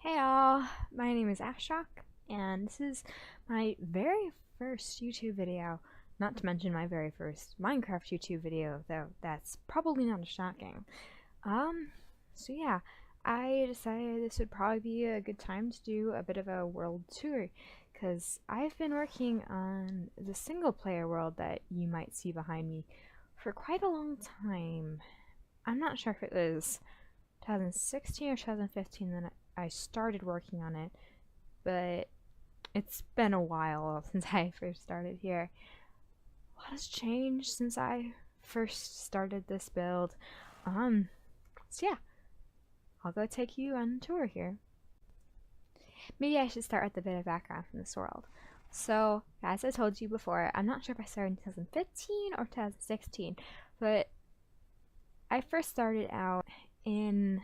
Hey all, my name is Ashok, and this is my very first YouTube video. Not to mention my very first Minecraft YouTube video, though that's probably not as shocking. So yeah, I decided this would probably be a good time to do a bit of a world tour, because I've been working on the single player world that you might see behind me for quite a long time. I'm not sure if it was 2016 or 2015 that I started working on it, but it's been a while since I first started here. A lot has changed since I first started this build. So yeah, I'll go take you on a tour here. Maybe I should start with a bit of background from this world. So, as I told you before, I'm not sure if I started in 2015 or 2016, but I first started out in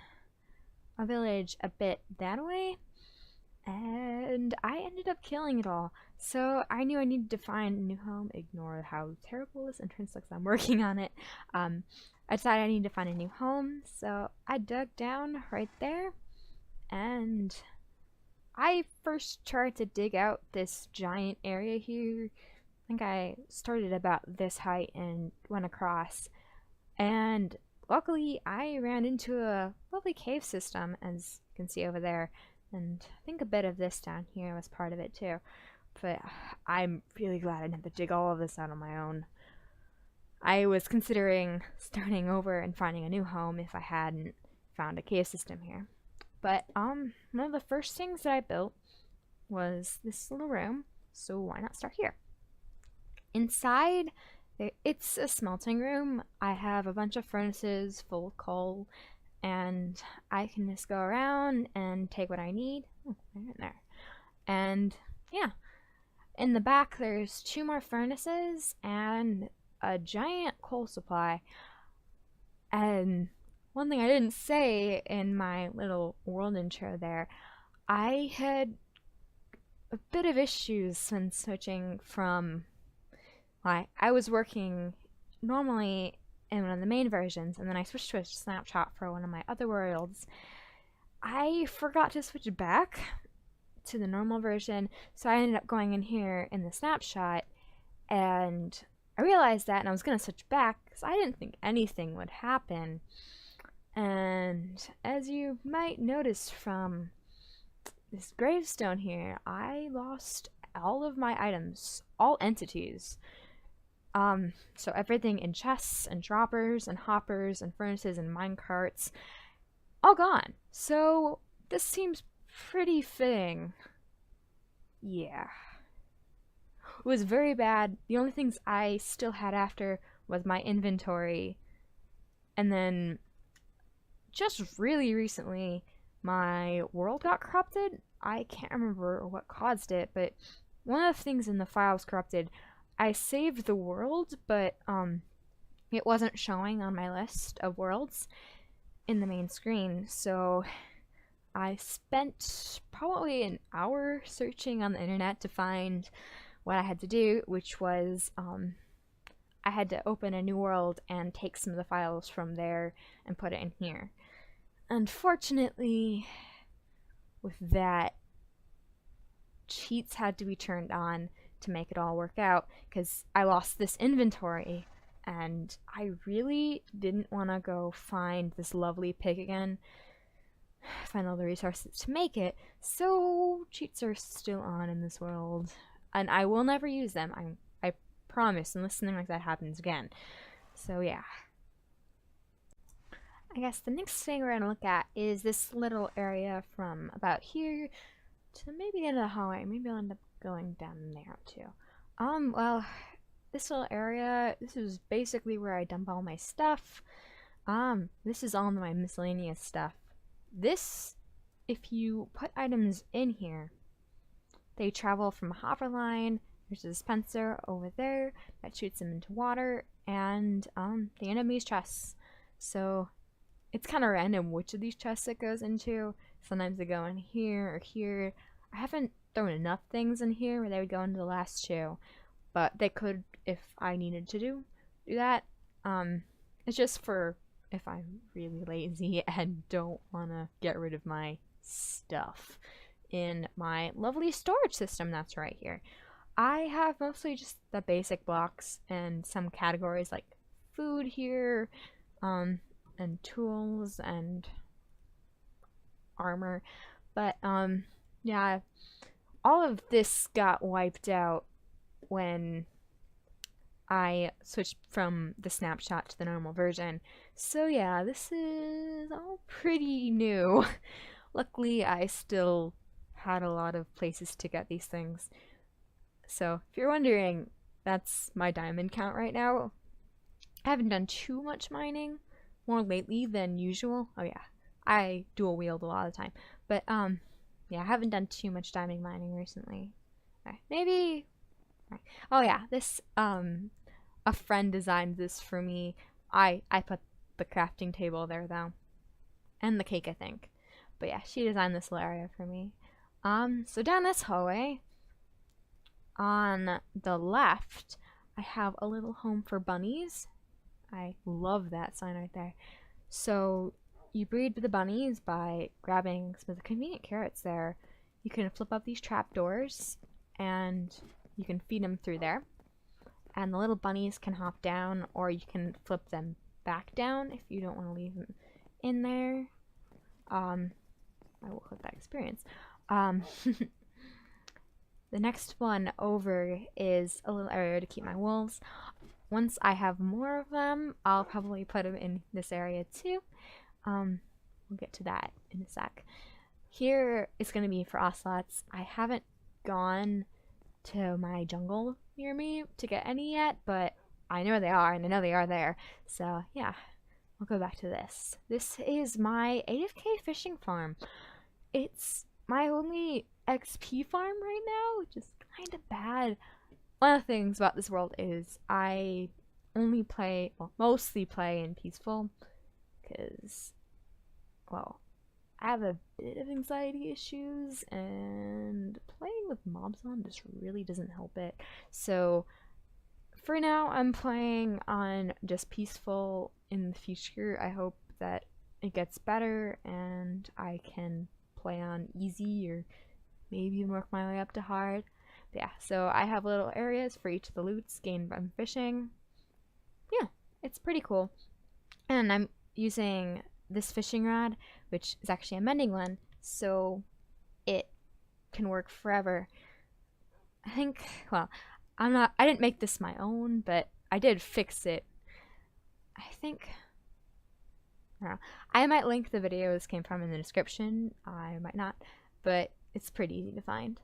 a village a bit that way, and I ended up killing it all. So I knew I needed to find a new home. Ignore how terrible this entrance looks. I'm working on it. I decided I needed to find a new home, so I dug down right there, and I first tried to dig out this giant area here. I think I started about this height and went across, and luckily I ran into a lovely cave system, as you can see over there, and I think a bit of this down here was part of it too. But I'm really glad I didn't have to dig all of this out on my own. I was considering starting over and finding a new home if I hadn't found a cave system here. But one of the first things that I built was this little room, so why not start here? Inside, it's a smelting room. I have a bunch of furnaces full of coal, and I can just go around and take what I need. Oh, right in there. And yeah, in the back there's 2 more furnaces and a giant coal supply. And one thing I didn't say in my little world intro there, I had a bit of issues when switching from, I was working normally in one of the main versions, and then I switched to a snapshot for one of my other worlds. I forgot to switch back to the normal version, so I ended up going in here in the snapshot, and I realized that, and I was going to switch back because I didn't think anything would happen. And as you might notice from this gravestone here, I lost all of my items, all entities. So everything in chests and droppers and hoppers and furnaces and mine carts, all gone. So this seems pretty fitting. Yeah. It was very bad. The only things I still had after was my inventory. And then just really recently, my world got corrupted. I can't remember what caused it, but one of the things in the file was corrupted. I saved the world, but it wasn't showing on my list of worlds in the main screen, so I spent probably an hour searching on the internet to find what I had to do, which was I had to open a new world and take some of the files from there and put it in here. Unfortunately, with that, cheats had to be turned on to make it all work out, because I lost this inventory, and I really didn't want to go find this lovely pig again, find all the resources to make it, so cheats are still on in this world, and I will never use them. I promise, unless something like that happens again. So yeah. I guess the next thing we're going to look at is this little area from about here to maybe the end of the hallway. Maybe I'll end up going down there too. Well, this little area, this is basically where I dump all my stuff. This is all my miscellaneous stuff. This, if you put items in here, they travel from a hopper line. There's a dispenser over there that shoots them into water, and the enemy's chests. So it's kind of random which of these chests it goes into. Sometimes they go in here or here. I haven't thrown enough things in here where they would go into the last 2, but they could if I needed to do that. It's just for if I'm really lazy and don't want to get rid of my stuff in my lovely storage system that's right here. I have mostly just the basic blocks and some categories like food here, and tools and armor. But yeah, all of this got wiped out when I switched from the snapshot to the normal version. So yeah, this is all pretty new. Luckily, I still had a lot of places to get these things. So if you're wondering, that's my diamond count right now. I haven't done too much mining, more lately than usual. Oh yeah, I dual wield a lot of the time. But yeah, I haven't done too much diamond mining recently. Okay, maybe. Oh yeah, this a friend designed this for me. I put the crafting table there though, and the cake I think. But yeah, she designed this little area for me. So down this hallway, on the left, I have a little home for bunnies. I love that sign right there. So you breed the bunnies by grabbing some of the convenient carrots there. You can flip up these trapdoors and you can feed them through there. And the little bunnies can hop down, or you can flip them back down if you don't want to leave them in there. I will click that experience. The next one over is a little area to keep my wolves. Once I have more of them, I'll probably put them in this area too. We'll get to that in a sec. Here is going to be for ocelots. I haven't gone to my jungle near me to get any yet, but I know they are, and I know they are there. So yeah, I'll go back to this. This is my AFK fishing farm. It's my only XP farm right now, which is kind of bad. One of the things about this world is I only play, well, mostly play in peaceful, because, well, I have a bit of anxiety issues, and playing with mobs on just really doesn't help it. So for now, I'm playing on just peaceful. In the future, I hope that it gets better and I can play on easy or maybe even work my way up to hard. But yeah, so I have little areas for each of the loots gained from fishing. Yeah, it's pretty cool. And I'm using this fishing rod, which is actually a mending one, so it can work forever. I think, well, I didn't make this my own, but I did fix it. I think, I don't know. I might link the video this came from in the description. I might not, but it's pretty easy to find.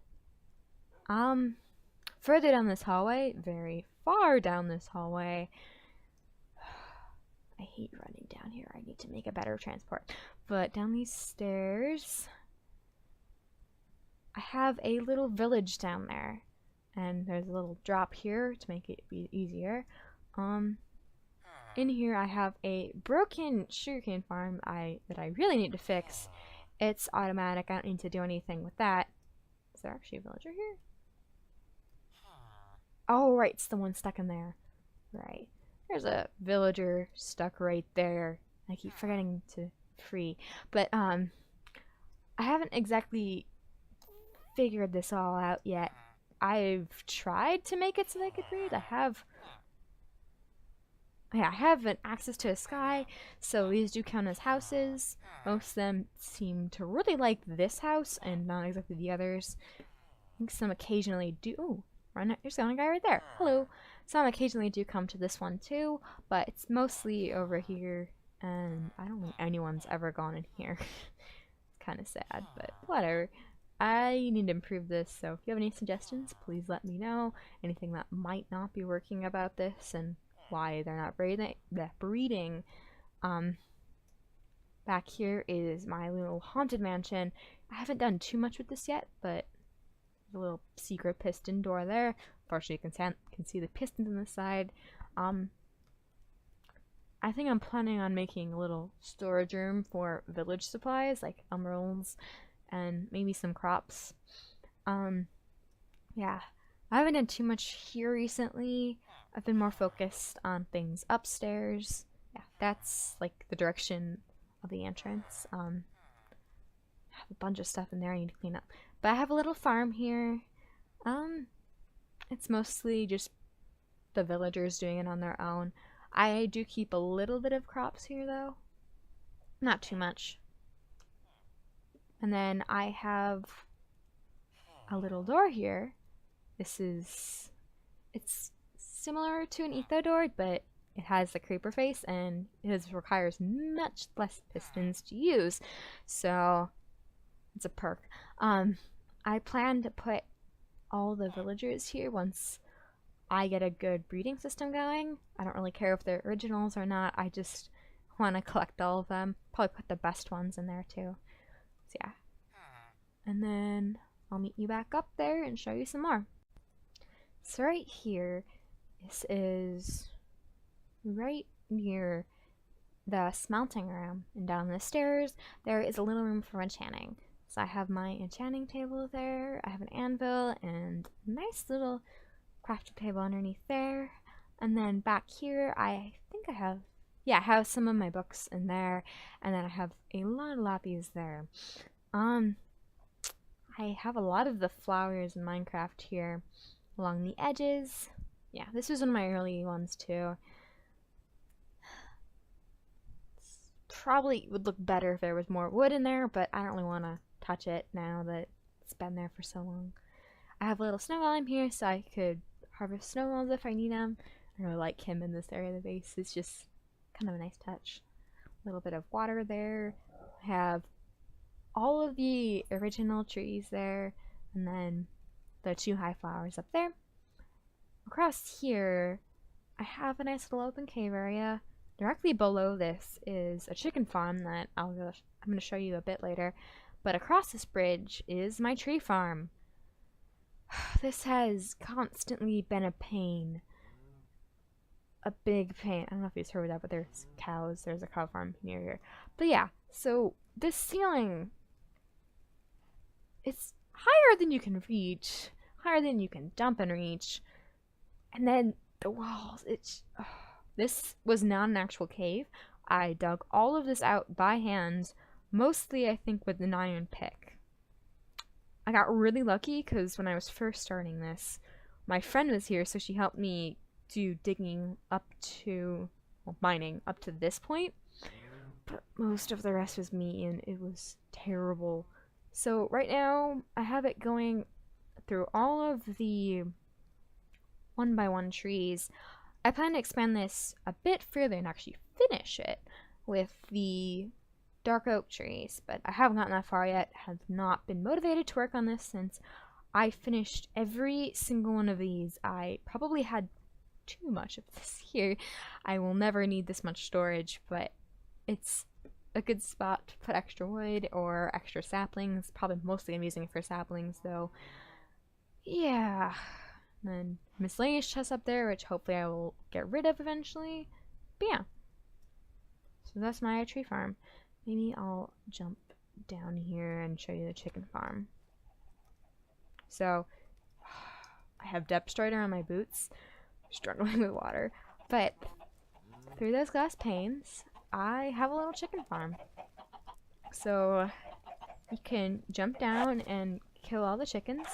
Further down this hallway, very far down this hallway, I hate running down here. I need to make a better transport. But down these stairs, I have a little village down there. And there's a little drop here to make it be easier. In here I have a broken sugarcane farm that I really need to fix. It's automatic. I don't need to do anything with that. Is there actually a villager here? Oh, right. It's the one stuck in there. Right. There's a villager stuck right there. I keep forgetting to free. But, I haven't exactly figured this all out yet. I've tried to make it so they could breathe. I have an access to a sky, so these do count as houses. Most of them seem to really like this house and not exactly the others. I think some occasionally do. Oh, there's a guy right there. Hello. Some occasionally do come to this one too, but it's mostly over here, and I don't think anyone's ever gone in here. It's kind of sad, but whatever. I need to improve this, so if you have any suggestions, please let me know. Anything that might not be working about this and why they're not breeding. Back here is my little haunted mansion. I haven't done too much with this yet, but the little secret piston door there. Unfortunately, you can see the pistons on the side. I think I'm planning on making a little storage room for village supplies, like emeralds and maybe some crops. Yeah, I haven't done too much here recently. I've been more focused on things upstairs. Yeah, that's like the direction of the entrance. have a bunch of stuff in there I need to clean up. But I have a little farm here. It's mostly just the villagers doing it on their own. I do keep a little bit of crops here though. Not too much. And then I have a little door here. It's similar to an etho door, but it has the creeper face and it requires much less pistons to use. So it's a perk. I plan to put all the villagers here once I get a good breeding system going. I don't really care if they're originals or not. I just want to collect all of them. Probably put the best ones in there too. So yeah. And then I'll meet you back up there and show you some more. So right here, this is right near the smelting room, and down the stairs there is a little room for enchanting. So I have my enchanting table there, I have an anvil and a nice little crafting table underneath there, and then back here I think I have some of my books in there, and then I have a lot of lapis there. I have a lot of the flowers in Minecraft here along the edges. Yeah, this was one of my early ones too. Probably would look better if there was more wood in there, but I don't really want to touch it now that it's been there for so long. I have a little snow golem here so I could harvest snowballs if I need them. I really like him in this area of the base. It's just kind of a nice touch. A little bit of water there. I have all of the original trees there, and then the 2 high flowers up there. Across here, I have a nice little open cave area. Directly below this is a chicken farm that I'm going to show you a bit later. But across this bridge is my tree farm. This has constantly been a pain. A big pain. I don't know if you've heard of that, but there's cows. There's a cow farm near here. But yeah, so this ceiling, it's higher than you can reach. Higher than you can dump and reach. And then the walls, this was not an actual cave. I dug all of this out by hand, mostly I think with an iron pick. I got really lucky because when I was first starting this, my friend was here, so she helped me do digging up to, well, mining up to this point. But most of the rest was me, and it was terrible. So right now, I have it going through all of the 1x1 trees. I plan to expand this a bit further and actually finish it with the dark oak trees, but I haven't gotten that far yet. Have not been motivated to work on this since I finished every single one of these. I probably had too much of this here. I will never need this much storage, but it's a good spot to put extra wood or extra saplings. Probably mostly I'm using it for saplings though. Yeah. And then miscellaneous chests up there, which hopefully I will get rid of eventually. But yeah. So that's my tree farm. Maybe I'll jump down here and show you the chicken farm. So, I have depth strider on my boots. Struggling with water. But, through those glass panes, I have a little chicken farm. So, you can jump down and kill all the chickens.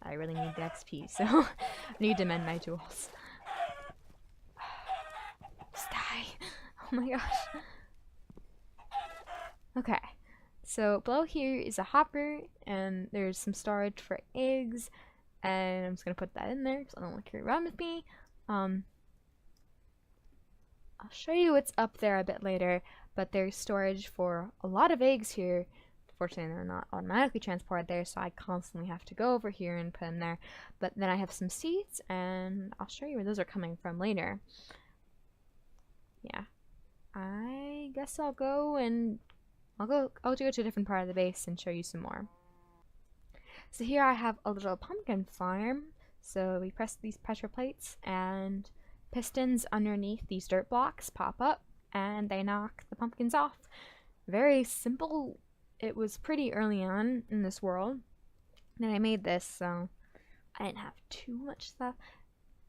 I really need the XP, so I need to mend my tools. Just die. Oh my gosh. Okay, so below here is a hopper, and there's some storage for eggs, and I'm just gonna put that in there because I don't want to carry around with me. I'll show you what's up there a bit later, but there's storage for a lot of eggs here. Fortunately, they're not automatically transported there, so I constantly have to go over here and put them there. But then I have some seeds, and I'll show you where those are coming from later. Yeah. I guess I'll go to a different part of the base and show you some more. So here I have a little pumpkin farm. So we press these pressure plates and pistons underneath these dirt blocks pop up and they knock the pumpkins off. Very simple. It was pretty early on in this world that I made this, so I didn't have too much stuff.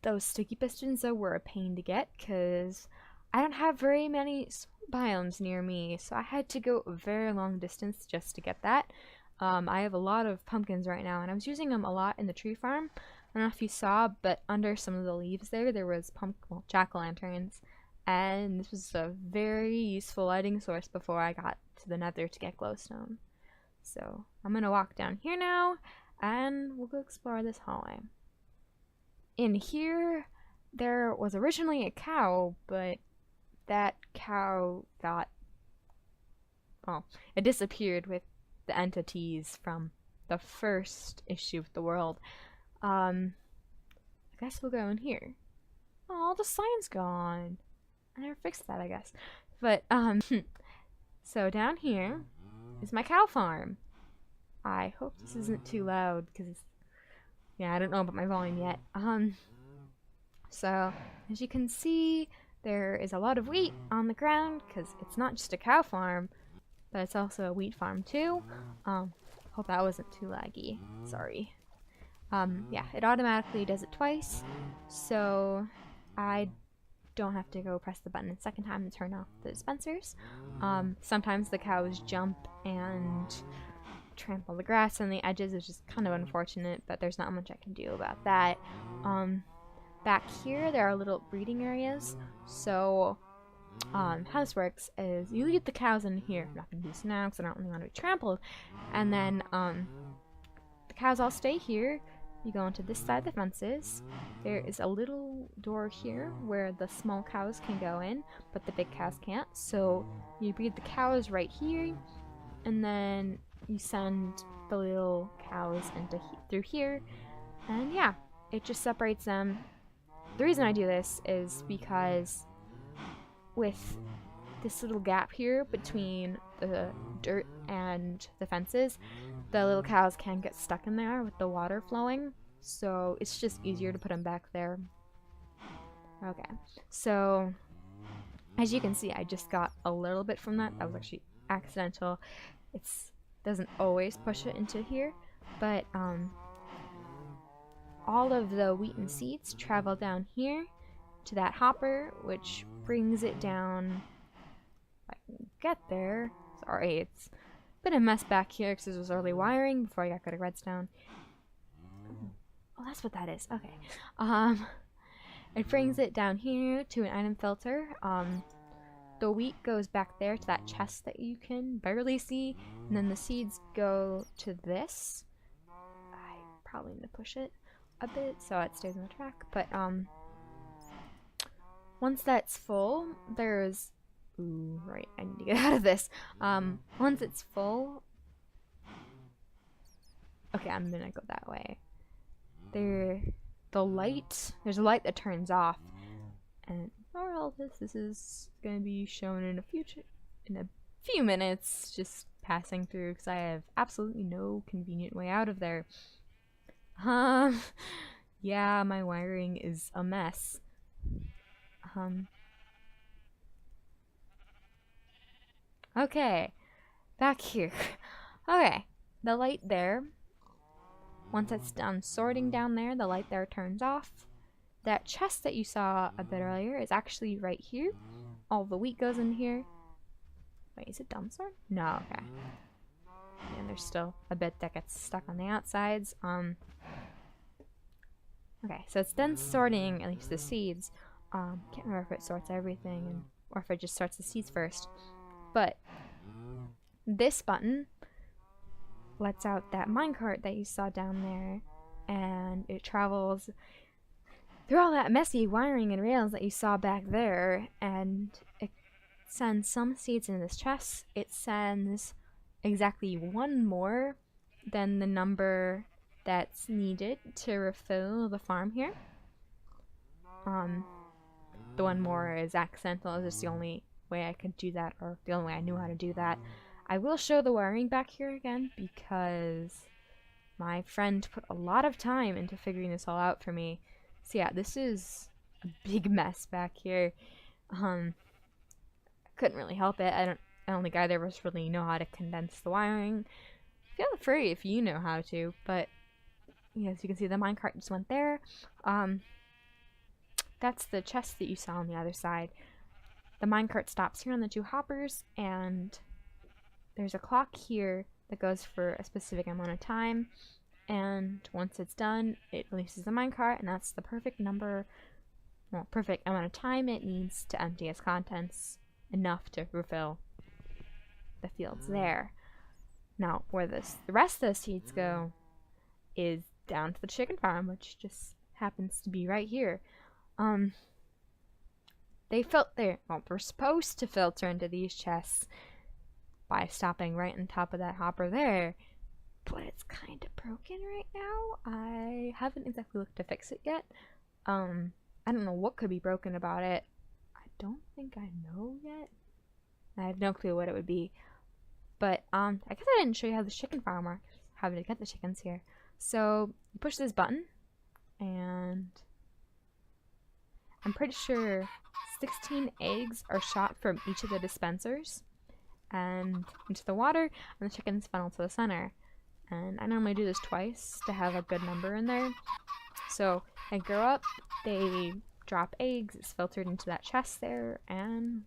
Those sticky pistons though were a pain to get because I don't have very many swamp biomes near me, so I had to go a very long distance just to get that. I have a lot of pumpkins right now, and I was using them a lot in the tree farm. I don't know if you saw, but under some of the leaves there was jack-o'-lanterns, and this was a very useful lighting source before I got to the nether to get glowstone. So I'm gonna walk down here now, and we'll go explore this hallway. In here, there was originally a cow, but that cow it disappeared with the entities from the first issue of the world. I guess we'll go in here. Oh, the sign's gone. I never fixed that, I guess. But, so down here is my cow farm. I hope this isn't too loud, because, yeah, I don't know about my volume yet. So, as you can see, there is a lot of wheat on the ground, because it's not just a cow farm, but it's also a wheat farm too. Hope that wasn't too laggy. Sorry. Yeah, it automatically does it twice, so I don't have to go press the button a second time to turn off the dispensers. Sometimes the cows jump and trample the grass on the edges, which is kind of unfortunate, but there's not much I can do about that. Back here, there are little breeding areas, so how this works is you leave the cows in here. I'm not going to do this now because I don't really want to be trampled. And then the cows all stay here. You go into this side of the fences. There is a little door here where the small cows can go in, but the big cows can't. So you breed the cows right here, and then you send the little cows into through here. And yeah, it just separates them. The reason I do this is because with this little gap here between the dirt and the fences, the little cows can get stuck in there with the water flowing, so it's just easier to put them back there. Okay, so as you can see, I just got a little bit from that. That was actually accidental. It doesn't always push it into here, but all of the wheat and seeds travel down here to that hopper, which brings it down. If I can get there. Sorry, it's a bit of a mess back here because this was early wiring before I got good at redstone. Oh, that's what that is. Okay. It brings it down here to an item filter. The wheat goes back there to that chest that you can barely see, and then the seeds go to this. I probably need to push it a bit so it stays on the track, but once that's full, there's right, I need to get out of this. Once it's full, okay, I'm gonna go that way. There's a light that turns off, and for all this is gonna be shown in a few minutes, just passing through because I have absolutely no convenient way out of there. Yeah, my wiring is a mess. Okay, back here. Okay, the light there, once it's done sorting down there, the light there turns off. That chest that you saw a bit earlier is actually right here. All the wheat goes in here. Wait, is it done sort? No, okay. And there's still a bit that gets stuck on the outsides. Okay, so it's done sorting at least the seeds. Can't remember if it sorts everything or if it just sorts the seeds first. But this button lets out that minecart that you saw down there, and it travels through all that messy wiring and rails that you saw back there, and it sends some seeds in this chest. It sends exactly one more than the number that's needed to refill the farm here. The one more is accidental. It's just the only way I could do that, or the only way I knew how to do that. I will show the wiring back here again because my friend put a lot of time into figuring this all out for me. So yeah, this is a big mess back here. I couldn't really help it. I don't think either of us really know how to condense the wiring. Feel free if you know how to, but yeah, as you can see, the minecart just went there. That's the chest that you saw on the other side. the minecart stops here on the 2 hoppers, and there's a clock here that goes for a specific amount of time, and once it's done, it releases the minecart, and that's the perfect number, well, perfect amount of time it needs to empty its contents, enough to refill the fields there. Now, where the rest of the seeds go is down to the chicken farm, which just happens to be right here. We're supposed to filter into these chests by stopping right on top of that hopper there, but it's kind of broken right now. I haven't exactly looked to fix it yet. I don't know what could be broken about it. I don't think I know yet. I have no clue what it would be. But I guess I didn't show you how the chicken farm works, how to get the chickens here. So you push this button, and I'm pretty sure 16 eggs are shot from each of the dispensers and into the water, and the chickens funnel to the center. And I normally do this twice to have a good number in there. So they grow up, they drop eggs, it's filtered into that chest there, and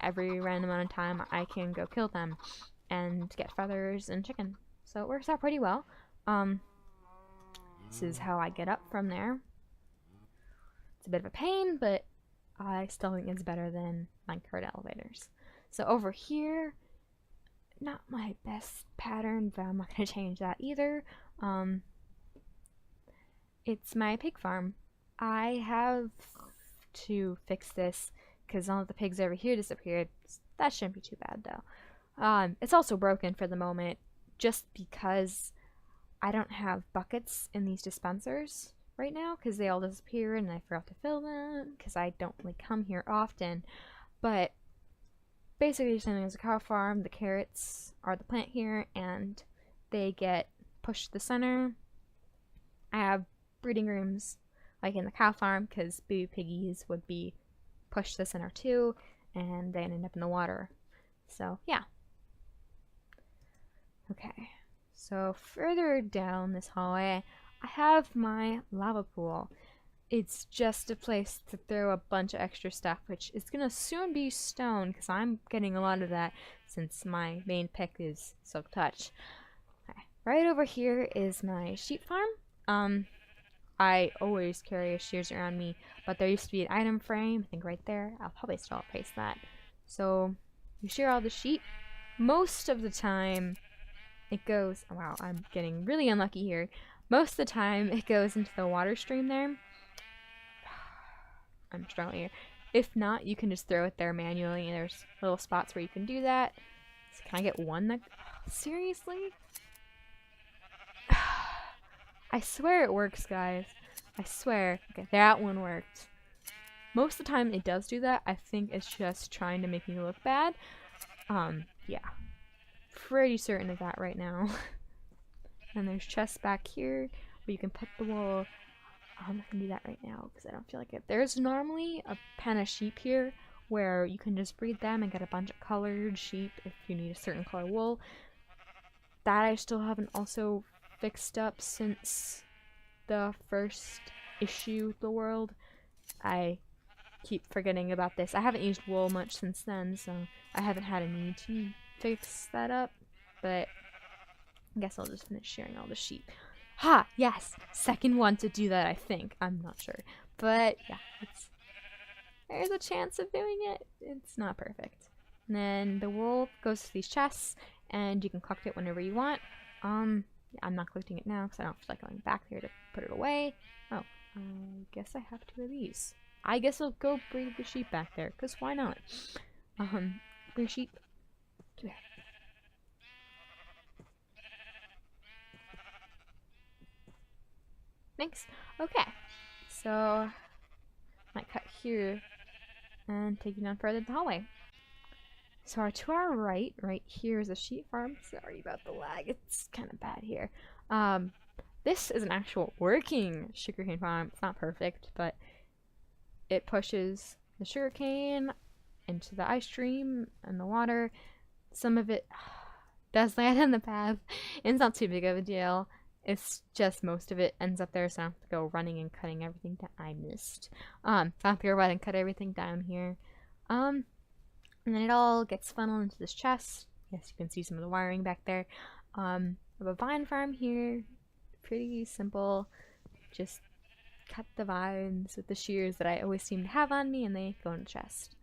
every random amount of time I can go kill them and get feathers and chicken. So it works out pretty well. This is how I get up from there. It's a bit of a pain, but I still think it's better than minecart elevators. So over here, not my best pattern, but I'm not going to change that either. It's my pig farm. I have to fix this because all of the pigs over here disappeared. That shouldn't be too bad though. It's also broken for the moment just because I don't have buckets in these dispensers right now because they all disappeared and I forgot to fill them because I don't really come here often. But basically the same thing as a cow farm. The carrots are the plant here and they get pushed to the center. I have breeding rooms like in the cow farm because baby piggies would be pushed to the center too, and they end up in the water. So yeah. Okay, so further down this hallway I have my lava pool. It's just a place to throw a bunch of extra stuff, which is gonna soon be stone because I'm getting a lot of that since my main pick is Silk Touch. Okay. Right over here is my sheep farm. I always carry shears around me, but there used to be an item frame, I think right there. I'll probably still paste that. So you shear all the sheep. Most of the time it goes, oh wow, I'm getting really unlucky here. Most of the time it goes into the water stream there. I'm struggling here. If not, you can just throw it there manually. There's little spots where you can do that. So can I get one that, seriously? I swear it works, guys. I swear. Okay, that one worked. Most of the time it does do that. I think it's just trying to make me look bad. Yeah. Pretty certain of that right now. And there's chests back here where you can put the wool. I'm not gonna do that right now because I don't feel like it. There's normally a pen of sheep here where you can just breed them and get a bunch of colored sheep if you need a certain color wool. That I still haven't also fixed up since the first issue of the world. I keep forgetting about this. I haven't used wool much since then, so I haven't had a need to fix that up, but I guess I'll just finish shearing all the sheep. Ha! Yes! Second one to do that, I think. I'm not sure. But, yeah, there's a chance of doing it. It's not perfect. And then the wool goes to these chests, and you can collect it whenever you want. I'm not collecting it now because I don't feel like going back there to put it away. Oh, I guess I have 2 of these. I guess I'll go breed the sheep back there, because why not? Blue sheep. Come here. Thanks. Okay, so might cut here and take you down further in the hallway. So to our right here is a sheep farm. Sorry about the lag, it's kind of bad here. This is an actual working sugarcane farm. It's not perfect, but it pushes the sugarcane into the ice stream and the water. Some of it does land in the path. It's not too big of a deal. It's just most of it ends up there, so I have to go running and cutting everything down. I missed. So I have to go run and cut everything down here. And then it all gets funneled into this chest. Yes, you can see some of the wiring back there. I have a vine farm here. Pretty simple. Just cut the vines with the shears that I always seem to have on me, and they go in the chest.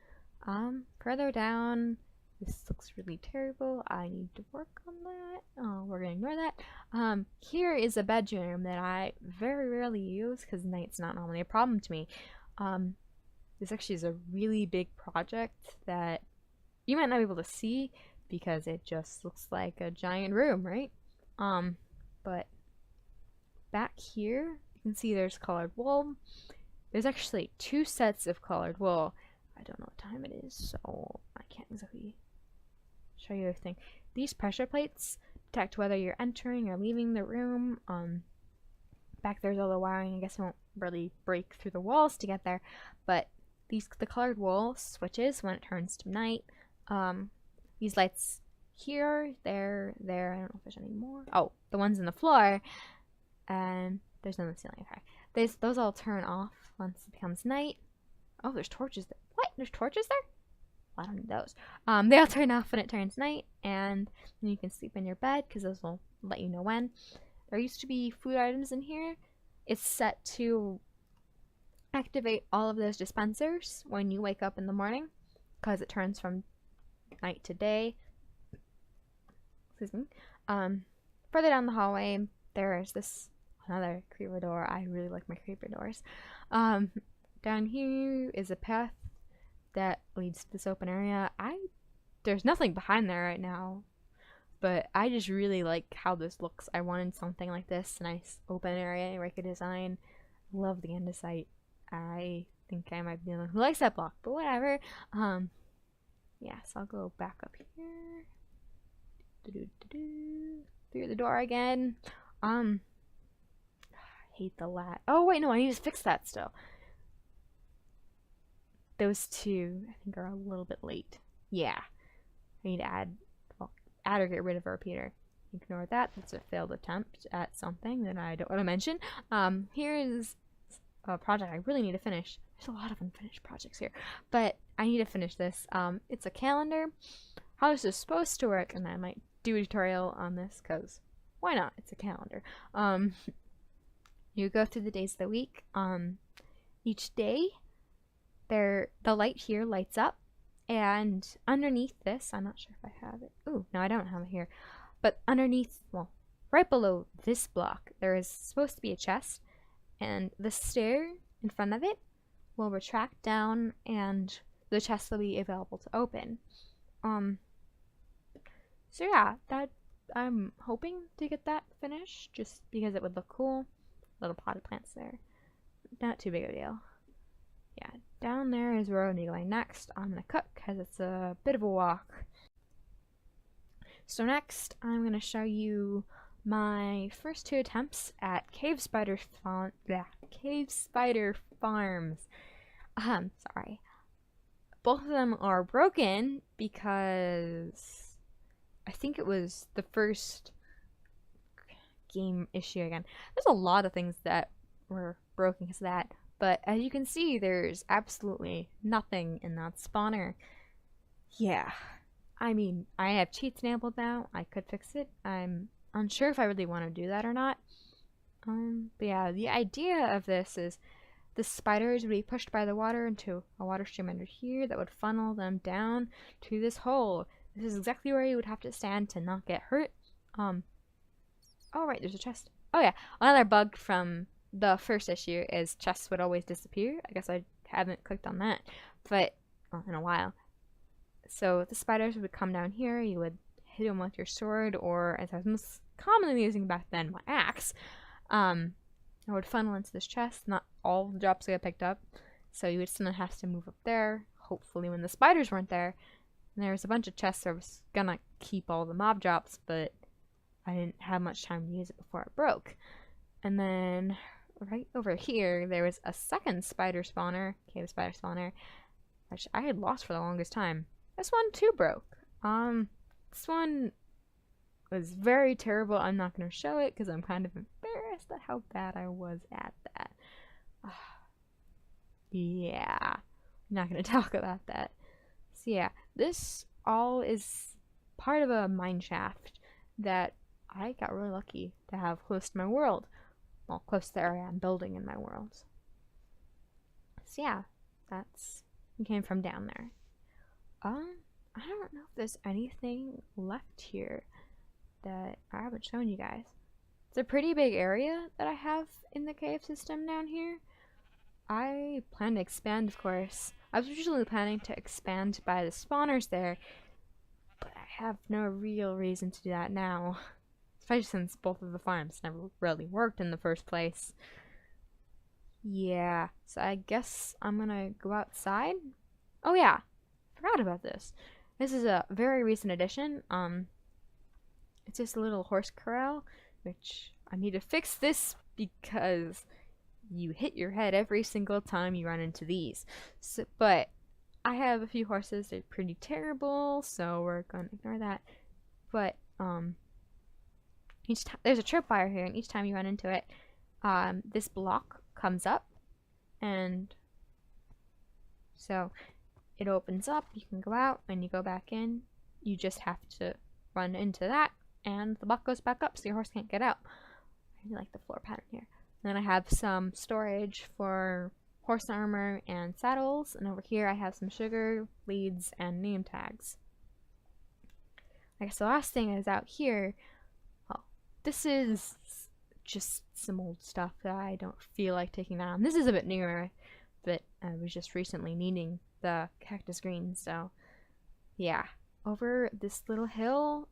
Further down, this looks really terrible. I need to work on that. Oh, we're gonna ignore that. Here is a bedroom that I very rarely use because night's not normally a problem to me. This actually is a really big project that you might not be able to see because it just looks like a giant room, right? But back here, you can see there's colored wool. There's actually 2 sets of colored wool. I don't know what time it is, so I can't exactly show you everything. These pressure plates detect whether you're entering or leaving the room. Back there's all the wiring. I guess it won't really break through the walls to get there, but the colored wool switches when it turns to night. These lights here, there, I don't know if there's any more. Oh, the ones in the floor, and there's none in the ceiling. Okay, those all turn off once it becomes night. Oh, there's torches there. What? There's torches there? Well, I don't need those. They all turn off when it turns night, and then you can sleep in your bed because those will let you know when. There used to be food items in here. It's set to activate all of those dispensers when you wake up in the morning because it turns from night to day. Excuse me. Further down the hallway, there is this another creeper door. I really like my creeper doors. Down here is a path that leads to this open area. There's nothing behind there right now, but I just really like how this looks. I wanted something like this, a nice open area where I could design. Love the andesite. I think I might be the one who likes that block, but whatever. Yeah, so I'll go back up here. Through the door again. I hate the lat. Oh wait, no, I need to fix that still. Those 2, I think, are a little bit late. Yeah, I need to add or get rid of a repeater. Ignore that. That's a failed attempt at something that I don't want to mention. Here is a project I really need to finish. There's a lot of unfinished projects here, but I need to finish this. It's a calendar. How this is supposed to work, and I might do a tutorial on this because why not? It's a calendar. You go through the days of the week. Each day, the light here lights up, and underneath this, I'm not sure if I have it. Ooh, no, I don't have it here. But underneath, well, right below this block, there is supposed to be a chest, and the stair in front of it will retract down, and the chest will be available to open. So yeah, that I'm hoping to get that finished, just because it would look cool. Little potted plants there. Not too big of a deal. Yeah, down there is where I'm going to be going next. I'm going to cook because it's a bit of a walk. So next, I'm going to show you my first 2 attempts at Cave Spider Farms. Sorry. Both of them are broken because I think it was the first game issue again. There's a lot of things that were broken because of that. But as you can see, there's absolutely nothing in that spawner. Yeah. I mean, I have cheats enabled now. I could fix it. I'm unsure if I really want to do that or not. But yeah, the idea of this is the spiders would be pushed by the water into a water stream under here that would funnel them down to this hole. This is exactly where you would have to stand to not get hurt. Oh right, there's a chest. Oh yeah, another bug from the first issue is chests would always disappear. I guess I haven't clicked on that, but in a while. So the spiders would come down here. You would hit them with your sword, or as I was most commonly using back then, my axe. I would funnel into this chest. Not all the drops get picked up, so you would still have to move up there. Hopefully, when the spiders weren't there, and there was a bunch of chests. I was gonna keep all the mob drops, but I didn't have much time to use it before it broke. And then right over here, there was a second spider spawner, cave spider spawner, which I had lost for the longest time. This one too broke. This one was very terrible. I'm not going to show it because I'm kind of embarrassed at how bad I was at that. Yeah, I'm not going to talk about that. So yeah, this all is part of a mine shaft that I got really lucky to have close to my world. Well, close to the area I'm building in my world. So yeah, that's came from down there. I don't know if there's anything left here that I haven't shown you guys. It's a pretty big area that I have in the cave system down here. I plan to expand, of course. I was originally planning to expand by the spawners there, but I have no real reason to do that now. Especially since both of the farms never really worked in the first place. Yeah, so I guess I'm gonna go outside. Oh yeah, forgot about this. This is a very recent addition. It's just a little horse corral, which I need to fix this because you hit your head every single time you run into these. So, but I have a few horses. They're pretty terrible, so we're gonna ignore that. But each time there's a tripwire here, and each time you run into it, this block comes up, and so it opens up. You can go out, and you go back in. You just have to run into that, and the block goes back up, so your horse can't get out. I really like the floor pattern here. And then I have some storage for horse armor and saddles, and over here I have some sugar, leads, and name tags. I guess the last thing is out here. Well, this is just some old stuff that I don't feel like taking down. This is a bit newer, but I was just recently needing the cactus green, so yeah. Over this little hill,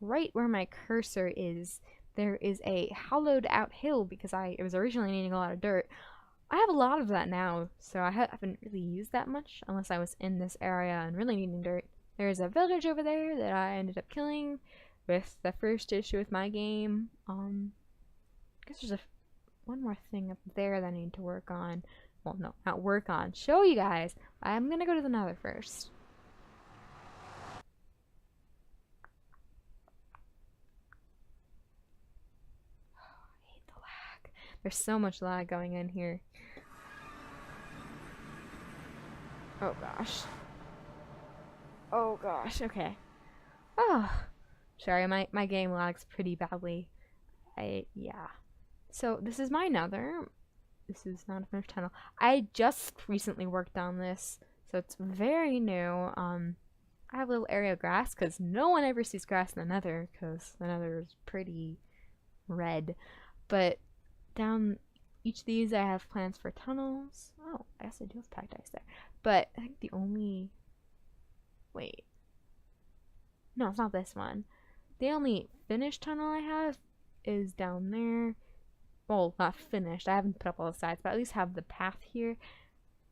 right where my cursor is, there is a hollowed out hill because I was originally needing a lot of dirt. I have a lot of that now, so I haven't really used that much unless I was in this area and really needing dirt. There's a village over there that I ended up killing with the first issue with my game. I guess there's one more thing up there that I need to work on. Well, no, not work on. Show you guys. I'm gonna go to the Nether first. There's so much lag going in here. Oh gosh. Oh gosh, okay. Oh, sorry, my game lags pretty badly. Yeah. So this is my Nether. This is not a finished tunnel. I just recently worked on this, so it's very new. I have a little area of grass because no one ever sees grass in the Nether because the Nether is pretty red. But down each of these I have plans for tunnels. Oh, I guess I do have packed ice there. But I think the only... Wait. No, it's not this one. The only finished tunnel I have is down there. Well, not finished. I haven't put up all the sides, but at least have the path here.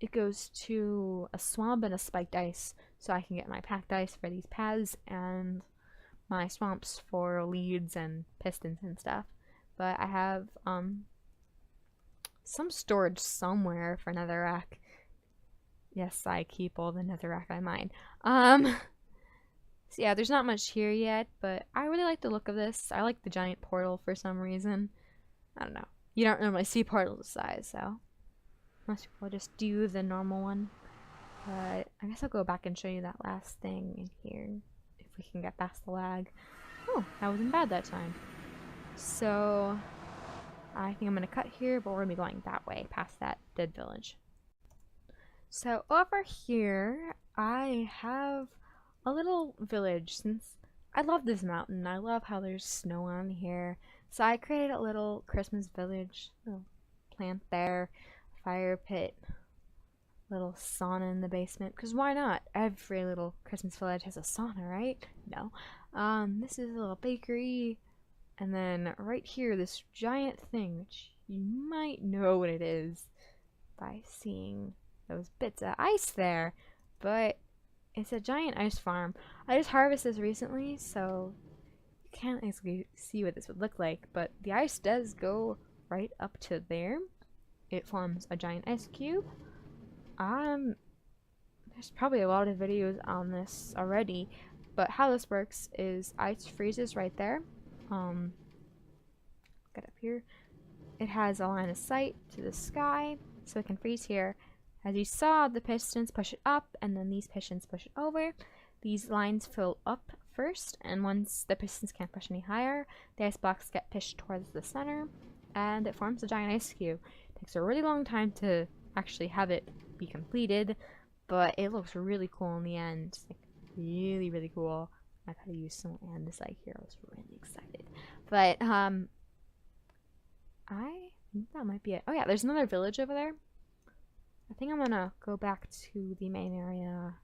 It goes to a swamp and a spiked ice, so I can get my packed ice for these paths and my swamps for leads and pistons and stuff. But I have some storage somewhere for netherrack. Yes, I keep all the netherrack I mine. So yeah, there's not much here yet, but I really like the look of this. I like the giant portal for some reason. I don't know. You don't normally see portals this size, so most people just do the normal one. But I guess I'll go back and show you that last thing in here if we can get past the lag. Oh, that wasn't bad that time. So I think I'm gonna cut here, but we're gonna be going that way, past that dead village. So over here, I have a little village. Since I love this mountain, I love how there's snow on here. So I created a little Christmas village, little plant there, fire pit, little sauna in the basement. Because why not? Every little Christmas village has a sauna, right? No. This is a little bakery. And then right here, this giant thing, which you might know what it is by seeing those bits of ice there. But it's a giant ice farm. I just harvested this recently, so you can't actually see what this would look like. But the ice does go right up to there. It forms a giant ice cube. There's probably a lot of videos on this already, But how this works is ice freezes right there. Get up here. It has a line of sight to the sky, so it can freeze here. As you saw, the pistons push it up, and then these pistons push it over. These lines fill up first, and once the pistons can't push any higher, the ice blocks get pushed towards the center, and it forms a giant ice cube. It takes a really long time to actually have it be completed, but it looks really cool in the end. It's like really, really cool. I could have used some andesite here. I was really excited. But I think that might be it. Oh yeah, there's another village over there. I think I'm gonna go back to the main area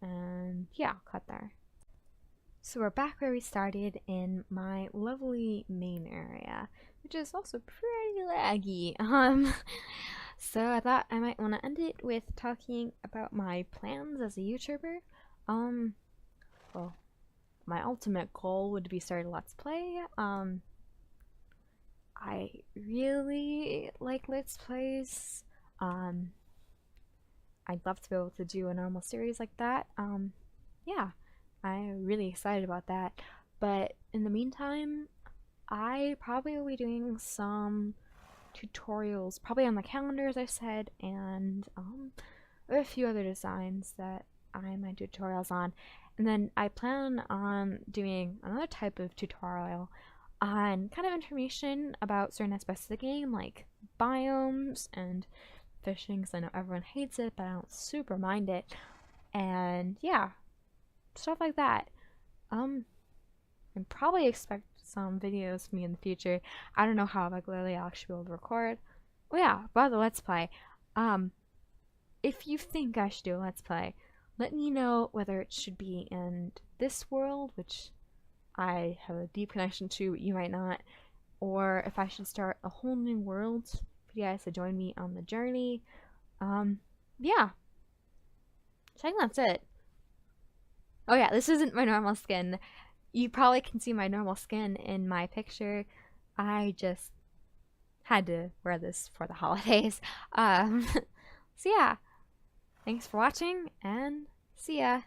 and yeah, I'll cut there. So we're back where we started in my lovely main area, which is also pretty laggy. So I thought I might want to end it with talking about my plans as a YouTuber. Well, my ultimate goal would be starting Let's Play. I really like Let's Plays. I'd love to be able to do a normal series like that. Yeah, I'm really excited about that. But in the meantime, I probably will be doing some tutorials, probably on the calendar, as I said, and a few other designs that I might do tutorials on. And then I plan on doing another type of tutorial on kind of information about certain aspects of the game, like biomes and fishing, because I know everyone hates it, but I don't super mind it. And yeah, stuff like that. And probably expect some videos from me in the future. I don't know how regularly I'll actually be able to record. Oh yeah, about the Let's Play. If you think I should do a Let's Play, let me know whether it should be in this world, which I have a deep connection to, but you might not, or if I should start a whole new world for you guys to join me on the journey. Yeah. I think that's it. Oh yeah, this isn't my normal skin. You probably can see my normal skin in my picture. I just had to wear this for the holidays. So yeah, thanks for watching, and see ya.